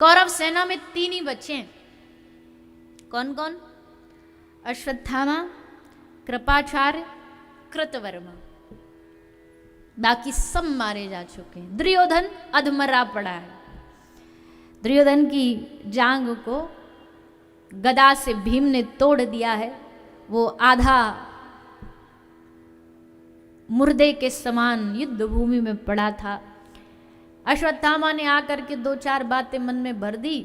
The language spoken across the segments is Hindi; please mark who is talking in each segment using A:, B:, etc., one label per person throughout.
A: कौरव सेना में 3 ही बच्चे हैं। कौन कौन? अश्वत्थामा, कृपाचार्य, कृतवर्मा। बाकी सब मारे जा चुके हैं। दुर्योधन अधमरा पड़ा है। दुर्योधन की जांग को गदा से भीम ने तोड़ दिया है। वो आधा मुर्दे के समान युद्ध भूमि में पड़ा था। अश्वत्थामा ने आकर के 2-4 बातें मन में भर दी।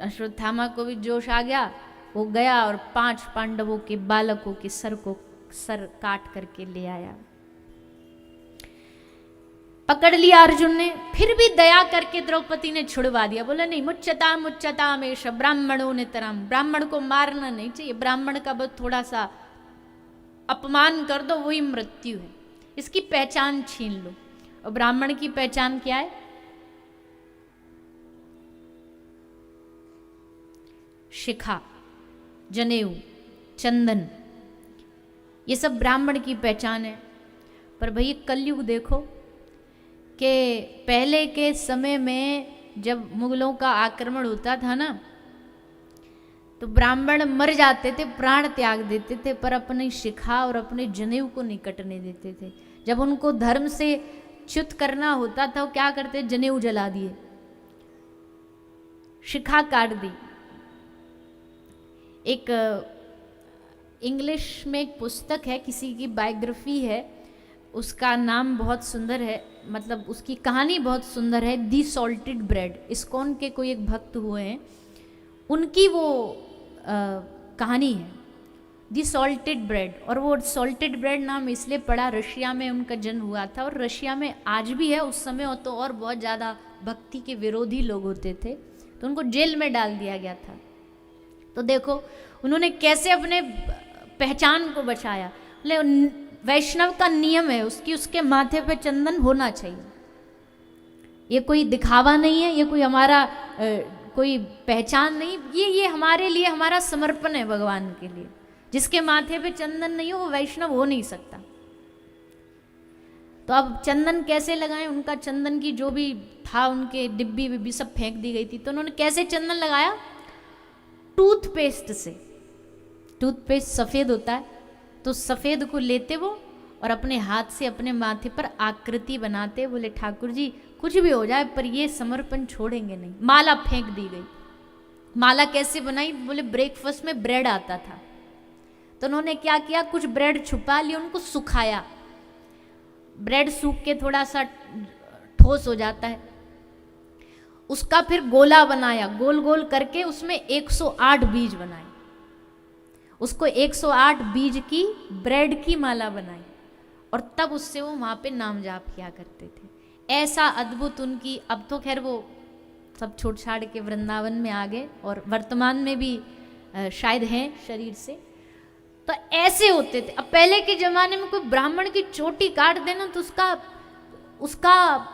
A: अश्वत्थामा को भी जोश आ गया। वो गया और 5 पांडवों के बालकों के सर काट करके ले आया। पकड़ लिया अर्जुन ने। फिर भी दया करके द्रौपदी ने छुड़वा दिया। बोला नहीं, मुच्चता मुच्चता मेष ब्राह्मणों ने तरम। ब्राह्मण को मारना नहीं चाहिए। ब्राह्मण का बस थोड़ा सा अपमान कर दो, वही मृत्यु है। इसकी पहचान छीन लो। और ब्राह्मण की पहचान क्या है? शिखा, जनेऊ, चंदन, ये सब ब्राह्मण की पहचान है। पर भई कलयुग देखो कि पहले के समय में जब मुगलों का आक्रमण होता था ना, तो ब्राह्मण मर जाते थे, प्राण त्याग देते थे, पर अपनी शिखा और अपने जनेऊ को नहीं कटने देते थे। जब उनको धर्म से च्युत करना होता था, वो क्या करते? जनेऊ जला दिए, शिखा काट दी। एक इंग्लिश में एक पुस्तक है, किसी की बायोग्राफी है, उसका नाम बहुत सुंदर है, मतलब उसकी कहानी बहुत सुंदर है। दी सॉल्टेड ब्रेड, इस्कॉन के कोई एक भक्त हुए हैं, उनकी वो कहानी है दी सॉल्टेड ब्रेड। और वो सॉल्टेड ब्रेड नाम इसलिए पड़ा, रशिया में उनका जन्म हुआ था, और रशिया में आज भी है, उस समय हो तो और बहुत ज़्यादा भक्ति के विरोधी लोग होते थे, तो उनको जेल में डाल दिया गया था। तो देखो उन्होंने कैसे अपने पहचान को बचाया। वैष्णव का नियम है, उसके माथे पे चंदन होना चाहिए। ये कोई दिखावा नहीं है, ये कोई हमारा कोई पहचान नहीं, ये हमारे लिए हमारा समर्पण है भगवान के लिए। जिसके माथे पे चंदन नहीं हो वो वैष्णव हो नहीं सकता। तो अब चंदन कैसे लगाएं? उनका चंदन की जो भी था, उनके डिब्बी विब्बी सब फेंक दी गई थी। तो उन्होंने कैसे चंदन लगाया? टूथपेस्ट से। टूथपेस्ट सफ़ेद होता है, तो सफ़ेद को लेते वो और अपने हाथ से अपने माथे पर आकृति बनाते। बोले ठाकुर जी कुछ भी हो जाए पर ये समर्पण छोड़ेंगे नहीं। माला फेंक दी गई। माला कैसे बनाई? बोले ब्रेकफास्ट में ब्रेड आता था, तो उन्होंने क्या किया, कुछ ब्रेड छुपा लिया, उनको सुखाया। ब्रेड सूख के थोड़ा सा ठोस हो जाता है, उसका फिर गोला बनाया, गोल गोल करके उसमें 108 बीज बनाए। उसको 108 बीज की ब्रेड की माला बनाई, और तब उससे वो वहाँ पे नाम जाप किया करते थे। ऐसा अद्भुत उनकी, अब तो खैर वो सब छोड़ छाड़ के वृंदावन में आ गए, और वर्तमान में भी शायद हैं शरीर से। तो ऐसे होते थे। अब पहले के ज़माने में कोई ब्राह्मण की चोटी काट देना तो उसका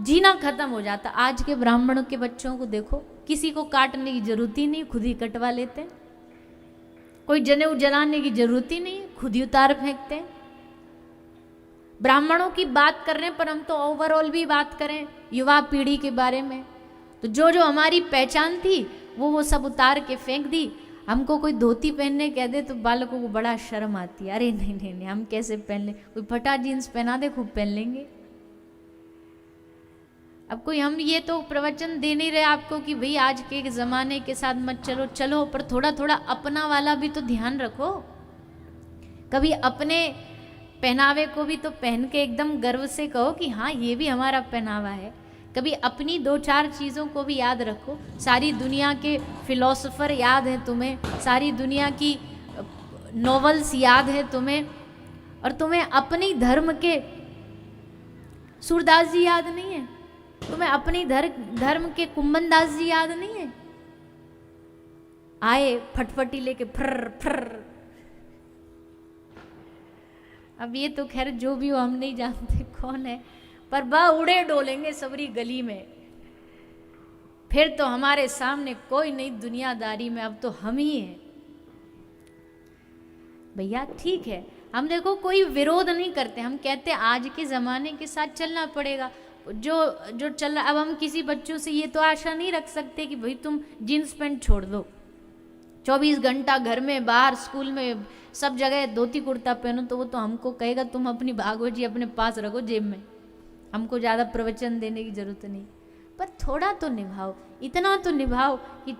A: जीना खत्म हो जाता। आज के ब्राह्मणों के बच्चों को देखो, किसी को काटने की जरूरत ही नहीं, खुद ही कटवा लेते हैं। कोई जनेऊ जलाने की जरूरत ही नहीं, खुद ही उतार फेंकते हैं। ब्राह्मणों की बात कर रहे हैं, पर हम तो ओवरऑल भी बात करें युवा पीढ़ी के बारे में, तो जो जो हमारी पहचान थी वो सब उतार के फेंक दी। हमको कोई धोती पहनने कह दे तो बालकों को बड़ा शर्म आती है। अरे नहीं नहीं नहीं, हम कैसे पहन लें? कोई फटा जीन्स पहना दे, खूब पहन लेंगे। अब कोई, हम ये तो प्रवचन दे नहीं रहे आपको कि भाई आज के ज़माने के साथ मत चलो, चलो, पर थोड़ा थोड़ा अपना वाला भी तो ध्यान रखो। कभी अपने पहनावे को भी तो पहन के एकदम गर्व से कहो कि हाँ ये भी हमारा पहनावा है। कभी अपनी 2-4 चीज़ों को भी याद रखो। सारी दुनिया के फिलोसोफर याद हैं तुम्हें, सारी दुनिया की नॉवेल्स याद है तुम्हें, और तुम्हें अपनी धर्म के सूरदास जी याद नहीं है? तुम्हें अपनी धर्म के कुंभन दास जी याद नहीं है? आए फटफटी लेके फर फर। अब ये तो खैर जो भी हो, हम नहीं जानते कौन है, पर वह उड़े डोलेंगे सबरी गली में। फिर तो हमारे सामने कोई नहीं दुनियादारी में, अब तो हम ही हैं भैया। ठीक है, हम देखो कोई विरोध नहीं करते, हम कहते आज के ज़माने के साथ चलना पड़ेगा। जो जो चल रहा, अब हम किसी बच्चों से ये तो आशा नहीं रख सकते कि भाई तुम जीन्स पैंट छोड़ दो, 24 घंटा घर में बाहर स्कूल में सब जगह धोती कुर्ता पहनो, तो वो तो हमको कहेगा तुम अपनी भागो जी अपने पास रखो जेब में, हमको ज़्यादा प्रवचन देने की ज़रूरत नहीं। पर थोड़ा तो निभाओ, इतना तो निभाओ कि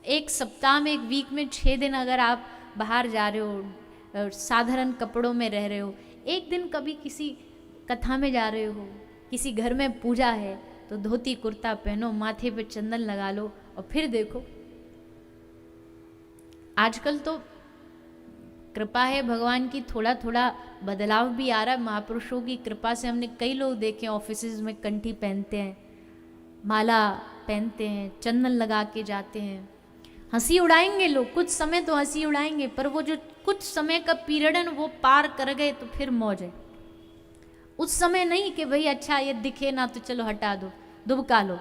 A: एक सप्ताह में, एक वीक में 6 दिन अगर आप बाहर जा रहे हो, साधारण कपड़ों में रह रहे हो, एक दिन कभी किसी कथा में जा रहे हो, किसी घर में पूजा है, तो धोती कुर्ता पहनो, माथे पे चंदन लगा लो, और फिर देखो। आजकल तो कृपा है भगवान की, थोड़ा थोड़ा बदलाव भी आ रहा है। महापुरुषों की कृपा से हमने कई लोग देखे ऑफिसेज में कंठी पहनते हैं, माला पहनते हैं, चंदन लगा के जाते हैं। हंसी उड़ाएंगे लोग, कुछ समय तो हंसी उड़ाएंगे, पर वो जो कुछ समय का पीरियड है वो पार कर गए तो फिर मौज है। उस समय नहीं कि भाई अच्छा ये दिखे ना तो चलो हटा दो, दुबका लो,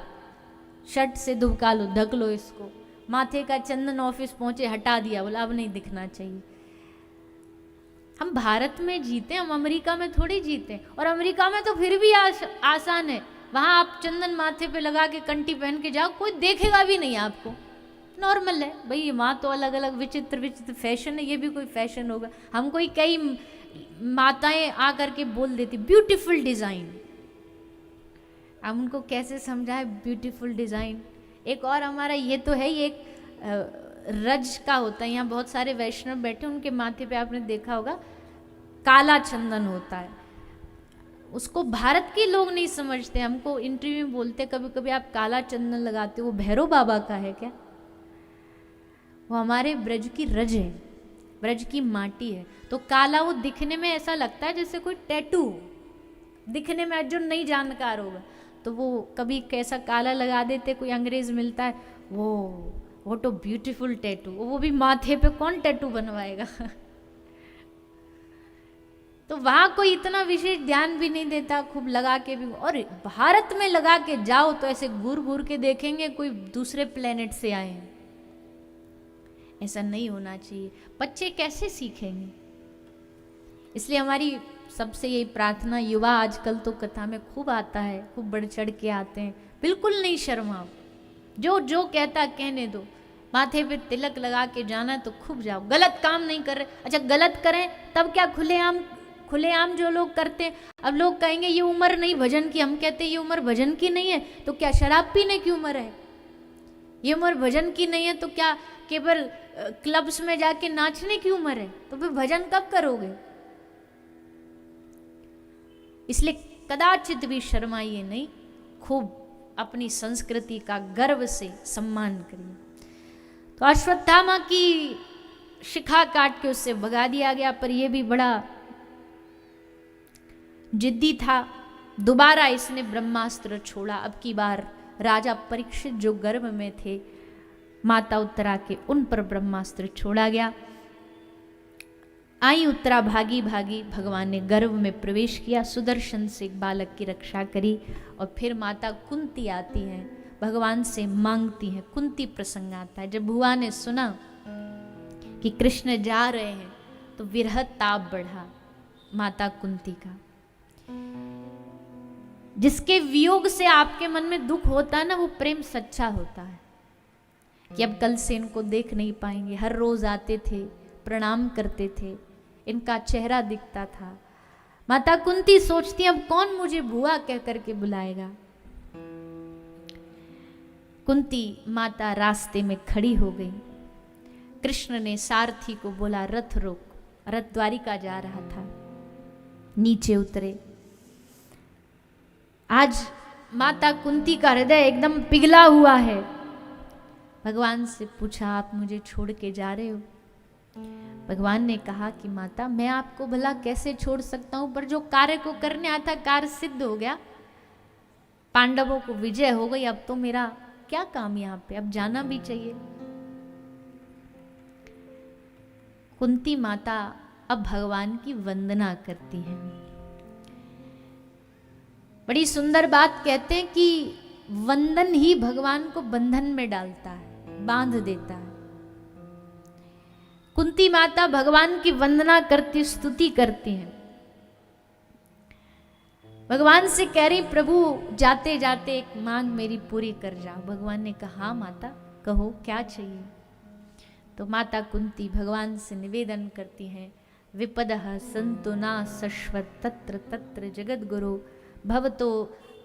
A: शर्ट से दुबका लो, ढक लो इसको, माथे का चंदन ऑफिस पहुंचे हटा दिया, बोला अब नहीं दिखना चाहिए। हम भारत में जीते, हम अमेरिका में थोड़ी जीते, और अमेरिका में तो फिर भी आसान है, वहां आप चंदन माथे पे लगा के कंठी पहन के जाओ, कोई देखेगा भी नहीं आपको, नॉर्मल है भाई। वहाँ तो अलग अलग विचित्र विचित्र फैशन है, ये भी कोई फैशन होगा। हमको ही कई माताएं आकर के बोल देती ब्यूटीफुल डिज़ाइन, अब उनको कैसे समझाए ब्यूटीफुल डिज़ाइन। एक और हमारा ये तो है, ये एक रज का होता है, यहाँ बहुत सारे वैष्णव बैठे, उनके माथे पे आपने देखा होगा काला चंदन होता है, उसको भारत के लोग नहीं समझते। हमको इंटरव्यू में बोलते कभी कभी आप काला चंदन लगाते हो, वो भैरव बाबा का है क्या? वो हमारे ब्रज की रज है, ब्रज की माटी है। तो काला वो दिखने में ऐसा लगता है जैसे कोई टैटू, दिखने में जो नहीं जानकार होगा तो वो कभी कैसा काला लगा देते, कोई अंग्रेज मिलता है, वो तो ब्यूटीफुल टैटू, वो भी माथे पे कौन टैटू बनवाएगा तो वहाँ कोई इतना विशेष ध्यान भी नहीं देता, खूब लगा के भी। और भारत में लगा के जाओ तो ऐसे घूर घूर के देखेंगे कोई दूसरे प्लेनेट से आए हैं। ऐसा नहीं होना चाहिए, बच्चे कैसे सीखेंगे? इसलिए हमारी सबसे यही प्रार्थना, युवा आजकल तो कथा में खूब आता है, खूब बढ़ चढ़ के आते हैं, बिल्कुल नहीं शर्माओ, जो जो कहता कहने दो, माथे पे तिलक लगा के जाना तो खूब जाओ, गलत काम नहीं कर रहे। अच्छा गलत करें तब क्या, खुलेआम जो लोग करते हैं, अब लोग कहेंगे ये उम्र नहीं भजन की, हम कहते हैं ये उम्र भजन की नहीं है, तो क्या शराब पीने की उम्र है? ये उम्र भजन की नहीं है तो क्या केवल क्लब्स में जाके नाचने की उम्र है? तो फिर भजन कब करोगे? इसलिए कदाचित भी शर्माइए नहीं, खूब अपनी संस्कृति का गर्व से सम्मान करिए। तो अश्वत्थामा की शिखा काट के उससे भगा दिया गया, पर यह भी बड़ा जिद्दी था। दोबारा इसने ब्रह्मास्त्र छोड़ा। अब की बार राजा परीक्षित जो गर्भ में थे, माता उत्तरा के, उन पर ब्रह्मास्त्र छोड़ा गया। आई उत्तरा भागी भागी, भगवान ने गर्भ में प्रवेश किया, सुदर्शन से एक बालक की रक्षा करी, और फिर माता कुंती आती हैं, भगवान से मांगती हैं। कुंती प्रसंग आता है, जब भुआ ने सुना कि कृष्ण जा रहे हैं तो विरह ताप बढ़ा माता कुंती का। जिसके वियोग से आपके मन में दुख होता है ना, वो प्रेम सच्चा होता है कि अब कल से इनको देख नहीं पाएंगे। हर रोज आते थे, प्रणाम करते थे, इनका चेहरा दिखता था। माता कुंती सोचती अब कौन मुझे बुआ कह करके बुलाएगा। कुंती माता रास्ते में खड़ी हो गई। कृष्ण ने सारथी को बोला रथ रोक, रथ द्वारिका जा रहा था, नीचे उतरे। आज माता कुंती का हृदय एकदम पिघला हुआ है। भगवान से पूछा आप मुझे छोड़ के जा रहे हो? भगवान ने कहा कि माता मैं आपको भला कैसे छोड़ सकता हूं, पर जो कार्य को करने आया था कार्य सिद्ध हो गया, पांडवों को विजय हो गई, अब तो मेरा क्या काम यहां पे, अब जाना भी चाहिए। कुंती माता अब भगवान की वंदना करती हैं। बड़ी सुंदर बात कहते हैं कि वंदन ही भगवान को बंधन में डालता है, बांध देता है। कुंती माता भगवान की वंदना करती, स्तुति करती हैं। भगवान से कह रही प्रभु जाते जाते एक मांग मेरी पूरी कर जाओ। भगवान ने कहा हाँ माता कहो क्या चाहिए। तो माता कुंती भगवान से निवेदन करती हैं, विपदः सन्तु न शश्वत् तत्र तत्र जगद्गुरु भवतो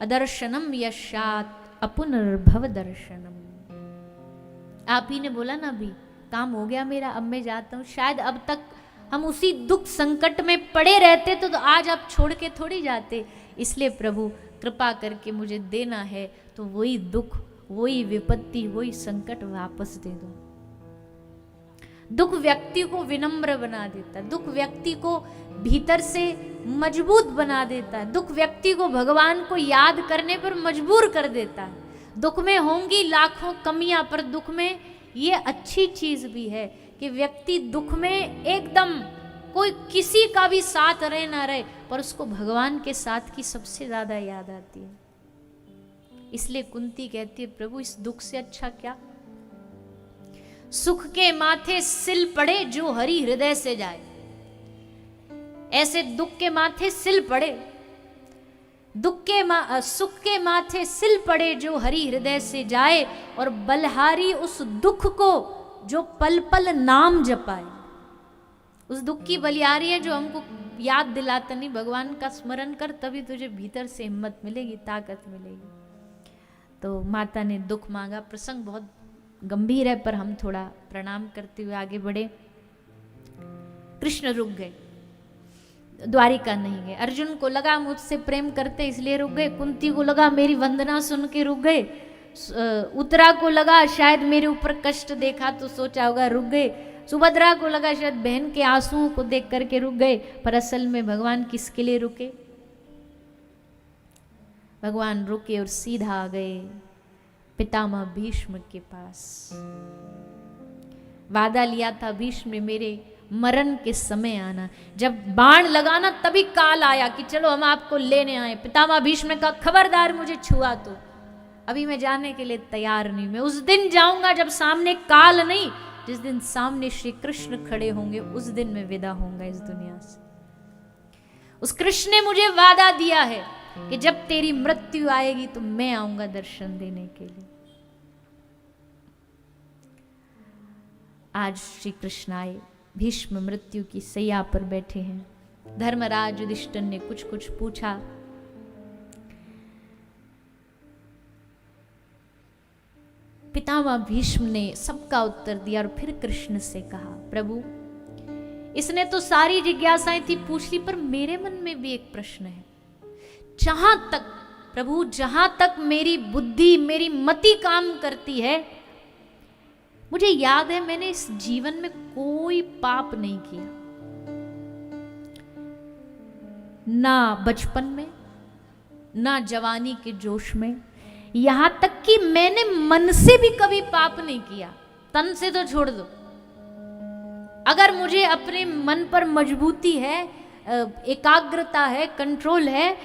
A: अदर्शनम यशात् अपुनर्भव दर्शनम। आप ही ने बोला ना अभी काम हो गया मेरा, अब मैं जाता हूँ। शायद अब तक हम उसी दुख संकट में पड़े रहते तो आज आप छोड़ के थोड़ी जाते। इसलिए प्रभु कृपा करके मुझे देना है तो वही दुख, वही विपत्ति, वही संकट वापस दे दो। दुख व्यक्ति को विनम्र बना देता है, दुख व्यक्ति को भीतर से मजबूत बना देता है, दुख व्यक्ति को भगवान को याद करने पर मजबूर कर देता है। दुख में होंगी लाखों कमियां, पर दुख में ये अच्छी चीज भी है कि व्यक्ति दुख में एकदम कोई किसी का भी साथ रहे ना रहे, पर उसको भगवान के साथ की सबसे ज्यादा याद आती है। इसलिए कुंती कहती है प्रभु इस दुख से अच्छा क्या, सुख के माथे सिल पड़े जो हरि हृदय से जाए। ऐसे दुख के माथे सिल पड़े, सुख के माथे सिल पड़े जो हरि हृदय से जाए, और बलहारी उस दुख को जो पल पल नाम जपाए। उस दुख की बलिहारी है जो हमको याद दिलाता नहीं, भगवान का स्मरण कर तभी तुझे भीतर से हिम्मत मिलेगी, ताकत मिलेगी। तो माता ने दुख मांगा। प्रसंग बहुत गंभीर है पर हम थोड़ा प्रणाम करते हुए आगे बढ़े। कृष्ण रुक गए, द्वारिका नहीं गए। अर्जुन को लगा मुझसे प्रेम करते इसलिए रुक गए, कुंती को लगा मेरी वंदना सुन के रुक गए, उत्तरा को लगा शायद मेरे ऊपर कष्ट देखा तो सोचा होगा रुक गए, सुभद्रा को लगा शायद बहन के आंसुओं को देख करके रुक गए। पर असल में भगवान किसके लिए रुके? भगवान रुके और सीधा आ गए पितामह भीष्म के पास। वादा लिया था भीष्म ने मेरे मरण के समय आना, जब बाण लगाना तभी काल आया कि चलो हम आपको लेने आए। पितामह भीष्म ने कहा खबरदार मुझे छुआ तो अभी मैं जाने के लिए तैयार नहीं, मैं उस दिन जाऊंगा जब सामने काल नहीं, जिस दिन सामने श्री कृष्ण खड़े होंगे उस दिन मैं विदा होऊंगा इस दुनिया से। उस कृष्ण ने मुझे वादा दिया है कि जब तेरी मृत्यु आएगी तो मैं आऊंगा दर्शन देने के लिए। आज श्री कृष्ण आए, भीष्म मृत्यु की सैया पर बैठे हैं। धर्मराज युधिष्ठिर ने कुछ कुछ पूछा। पितामह भीष्म ने सबका उत्तर दिया और फिर कृष्ण से कहा प्रभु इसने तो सारी जिज्ञासाएं थी पूछ ली, पर मेरे मन में भी एक प्रश्न है। जहां तक प्रभु, जहां तक मेरी बुद्धि, मेरी मति काम करती है, मुझे याद है मैंने इस जीवन में कोई पाप नहीं किया, ना बचपन में, ना जवानी के जोश में, यहां तक कि मैंने मन से भी कभी पाप नहीं किया। तन से तो छोड़ दो, अगर मुझे अपने मन पर मजबूती है, एकाग्रता है, कंट्रोल है,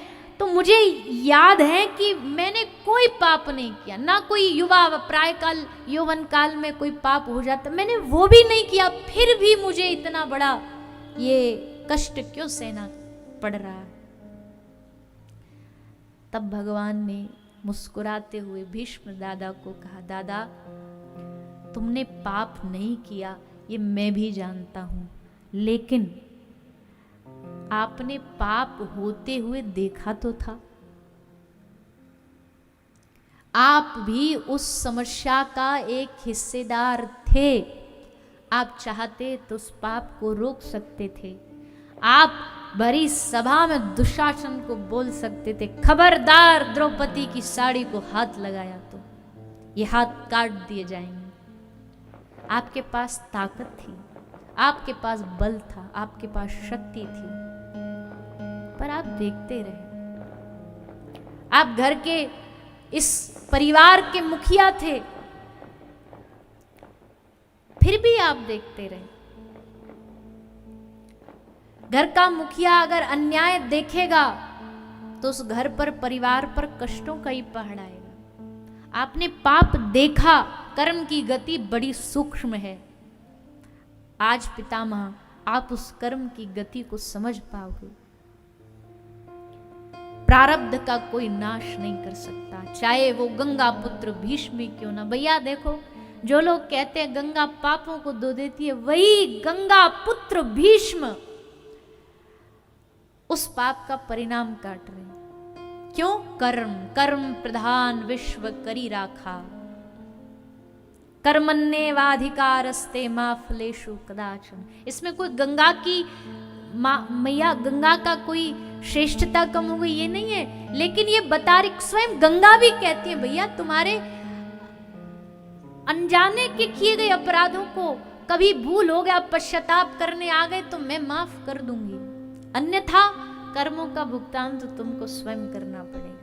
A: तो मुझे याद है कि मैंने कोई पाप नहीं किया। ना कोई युवा प्राय काल, यौवन काल में कोई पाप हो जाता, मैंने वो भी नहीं किया। फिर भी मुझे इतना बड़ा ये कष्ट क्यों सहना पड़ रहा है? तब भगवान ने मुस्कुराते हुए भीष्म दादा को कहा, दादा तुमने पाप नहीं किया ये मैं भी जानता हूं, लेकिन आपने पाप होते हुए देखा तो था। आप भी उस समस्या का एक हिस्सेदार थे। आप चाहते तो उस पाप को रोक सकते थे। आप भरी सभा में दुशासन को बोल सकते थे खबरदार द्रौपदी की साड़ी को हाथ लगाया तो ये हाथ काट दिए जाएंगे। आपके पास ताकत थी, आपके पास बल था, आपके पास शक्ति थी, पर आप देखते रहे। आप घर के इस परिवार के मुखिया थे, फिर भी आप देखते रहे। घर का मुखिया अगर अन्याय देखेगा तो उस घर पर, परिवार पर कष्टों का ही पहाड़ आएगा। आपने पाप देखा, कर्म की गति बड़ी सूक्ष्म है। आज पितामह आप उस कर्म की गति को समझ पाओगे। प्रारब्ध का कोई नाश नहीं कर सकता, चाहे वो गंगा पुत्र भीष्म ही क्यों ना। भैया देखो, जो लोग कहते हैं गंगा पापों को धो देती है, वही गंगा पुत्र भीष्म उस पाप का परिणाम काट रहे हैं। क्यों? कर्म, कर्म प्रधान विश्व करी राखा, कर्मण्येवाधिकारस्ते मा फलेषु कदाचन। इसमें कोई गंगा की मैया, गंगा का कोई श्रेष्ठता कम हो गई ये नहीं है, लेकिन ये बता रही, स्वयं गंगा भी कहती है भैया तुम्हारे अनजाने के किए गए अपराधों को कभी भूल हो गया, पश्चाताप करने आ गए तो मैं माफ कर दूंगी, अन्यथा कर्मों का भुगतान तो तुमको स्वयं करना पड़ेगा।